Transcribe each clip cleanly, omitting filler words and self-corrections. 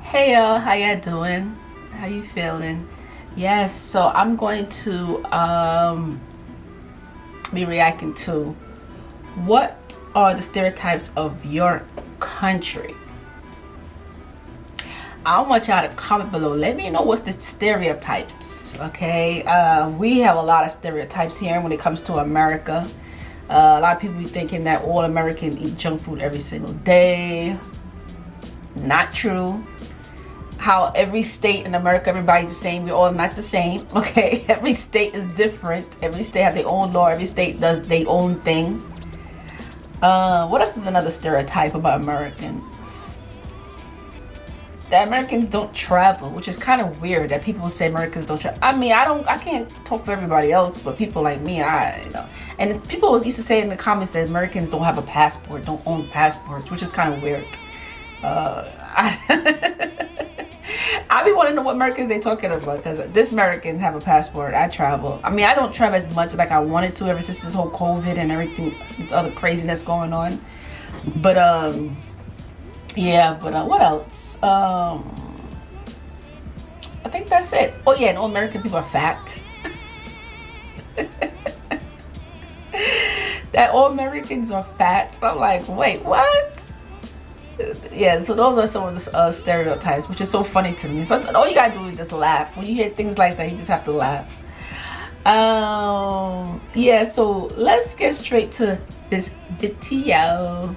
Hey y'all, how ya doing? How you feeling? Yes, so I'm going to be reacting to what are the stereotypes of your country. I want y'all to comment below. Let me know what's the stereotypes. Okay, we have a lot of stereotypes here when it comes to America. A lot of people be thinking that all Americans eat junk food every single day. Not true. How every state in America, everybody's the same. We're all not the same. Okay, every state is different. Every state has their own law. Every state does their own thing. What else is another stereotype about Americans? That Americans don't travel, which is kind of weird that people say Americans don't travel. I mean, I can't talk for everybody else, but people like me, and people used to say in the comments that Americans don't have a passport, don't own passports, which is kind of weird. I be wanting to know what Americans they talking about, because this American have a passport. I travel. I mean, I don't travel as much like I wanted to ever since this whole COVID and everything, this other craziness going on. But yeah. But what else? I think that's it. Oh yeah, and all American people are fat. That all Americans are fat. I'm like, wait, what? Yeah, so those are some of the stereotypes, which is so funny to me. So all you gotta do is just laugh when you hear things like that. You just have to laugh. Yeah, so let's get straight to this video.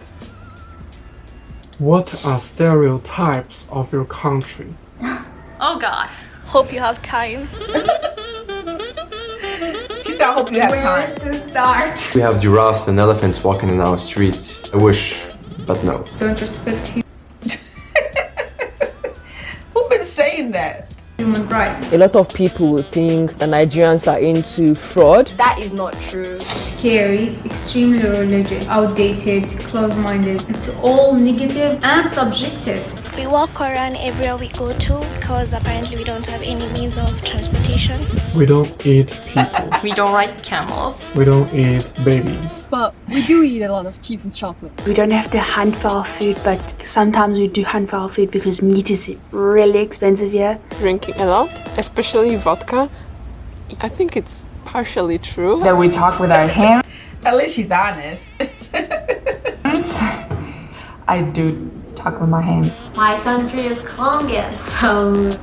What are stereotypes of your country? Oh God. Hope you have time. She said, I hope you have time. Where to start? We have giraffes and elephants walking in our streets. I wish, but no. Don't respect Who been saying that? human rights. A lot of people think the Nigerians are into fraud. That is not true. Scary, extremely religious, outdated, close-minded. It's all negative and subjective. We walk around everywhere we go to because apparently we don't have any means of transportation. We don't eat people. We don't ride camels. We don't eat babies. But we do eat a lot of cheese and chocolate. We don't have to hunt for our food, but sometimes we do hunt for our food because meat is really expensive here. Drinking a lot, especially vodka. I think it's partially true. That we talk with our hands. At least she's honest. I do talk with my hands. My country is Colombia, so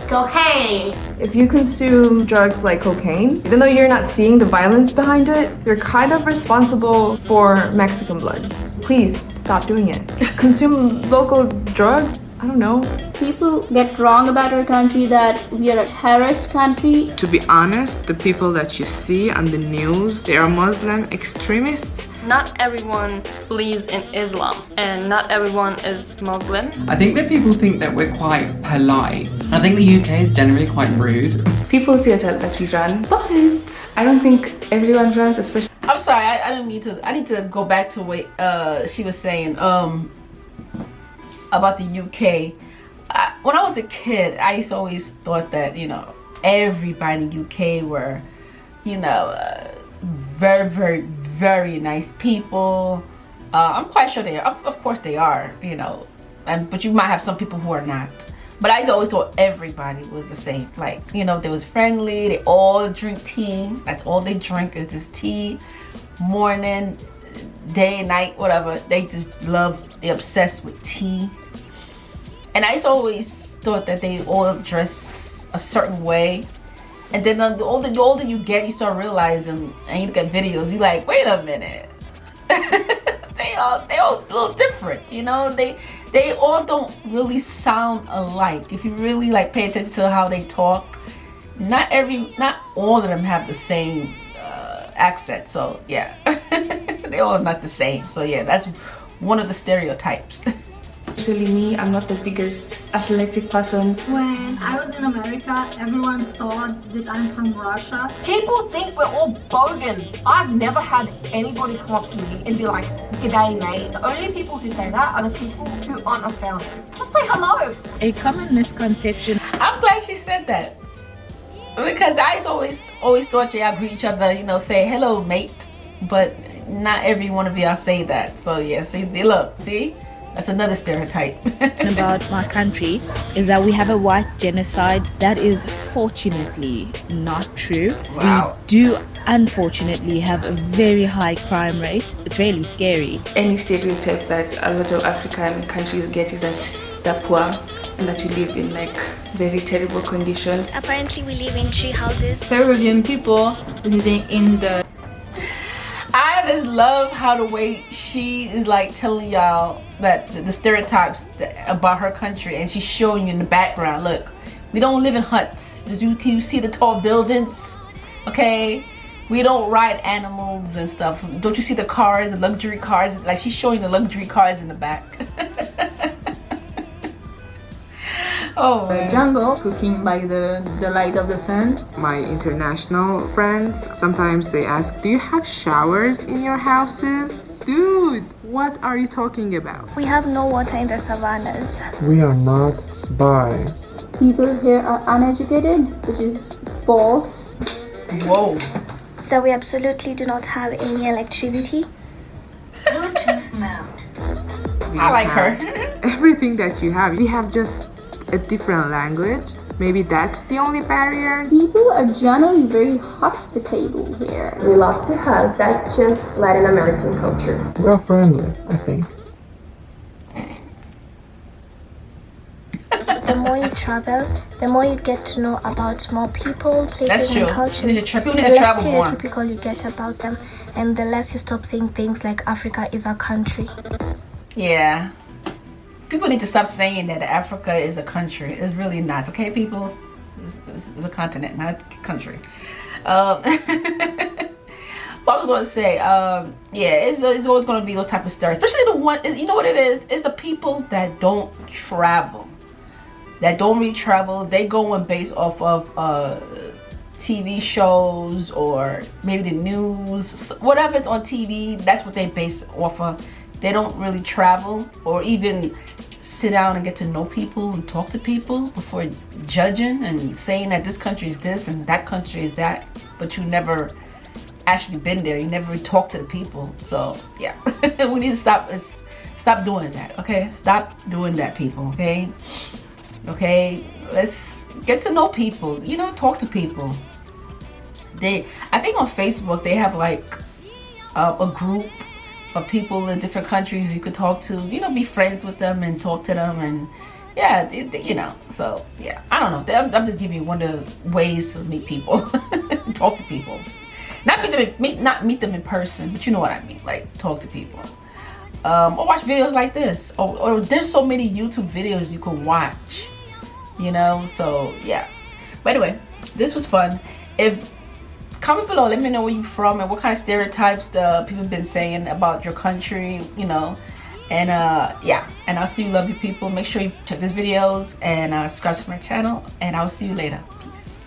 cocaine. If you consume drugs like cocaine, even though you're not seeing the violence behind it, you're kind of responsible for Mexican blood. Please stop doing it. Consume local drugs. I don't know. People get wrong about our country, that we are a terrorist country. To be honest, the people that you see on the news, they are Muslim extremists. Not everyone believes in Islam, and not everyone is Muslim. I think that people think that we're quite polite. I think the UK is generally quite rude. People say that we run, but I don't think everyone runs, especially. I'm sorry, I didn't mean to. I need to go back to what she was saying about the UK. When I was a kid, I used to always thought that, everybody in the UK were, very, very, very nice people. I'm quite sure they are. Of course they are, but you might have some people who are not. But I used to always thought everybody was the same. Like, they was friendly. They all drink tea. That's all they drink is this tea. Morning, day, night, whatever. They just they're obsessed with tea. And I always thought that they all dress a certain way. And then the older you get, you start realizing, and you look at videos, you're like, wait a minute. they all a little different, They all don't really sound alike. If you really pay attention to how they talk, not all of them have the same accent. So yeah, they all not the same. So yeah, that's one of the stereotypes. Actually, me, I'm not the biggest athletic person. When I was in America, everyone thought that I'm from Russia. People think we're all bogans. I've never had anybody come up to me and be like, "G'day, mate." The only people who say that are the people who aren't Australian. Just say hello. A common misconception. I'm glad she said that, because I always thought y'all greet each other, say hello, mate. But not every one of y'all say that. So yeah, see, look, see. That's another stereotype. About my country is that we have a white genocide. That is fortunately not true. Wow. We do unfortunately have a very high crime rate. It's really scary. Any stereotype that a lot of African countries get is that they're poor and that we live in like very terrible conditions. Apparently we live in tree houses. Peruvian people living in the... I just love how the way she is like telling y'all that the stereotypes about her country, and she's showing you in the background, look, we don't live in huts. Can you see the tall buildings? Okay, we don't ride animals and stuff. Don't you see the cars, the luxury cars? Like, she's showing the luxury cars in the back. Oh, the jungle, cooking by the light of the sun. My international friends, sometimes they ask, do you have showers in your houses? Dude, what are you talking about? We have no water in the savannas. We are not spies. People here are uneducated, which is false. Whoa. That we absolutely do not have any electricity. Bluetooth mode. I like her. Everything that you have, we have just a different language. Maybe that's the only barrier. People are generally very hospitable here. We love to hug. That's just Latin American culture. We are friendly, I think. The more you travel, the more you get to know about more people, places, and cultures. The less stereotypical you get about them, and the less you stop saying things like Africa is a country. Yeah. People need to stop saying that Africa is a country. It's really not, okay, people? It's a continent, not a country. What I was going to say, yeah, it's always going to be those type of stories. Especially the one, you know what it is? It's the people that don't travel. That don't really travel. They go and base off of TV shows or maybe the news. Whatever's on TV, that's what they base off of. They don't really travel or even sit down and get to know people and talk to people before judging and saying that this country is this and that country is that, but you never actually been there. You never really talked to the people. So yeah, we need to stop doing that. Okay, stop doing that, people. Okay, let's get to know people. You know, talk to people. I think on Facebook they have like a group of people in different countries you could talk to, you know, be friends with them and talk to them, and yeah, you know, so yeah, I don't know, I'm just giving you one of the ways to meet people. Talk to people, not meet them in person, but you know what I mean, like talk to people, or watch videos like this, or there's so many YouTube videos you can watch, you know, so yeah. But anyway, this was fun. Comment below, let me know where you're from and what kind of stereotypes the people have been saying about your country, you know. And yeah, and I'll see you lovely people. Make sure you check these videos and subscribe to my channel, and I'll see you later. Peace.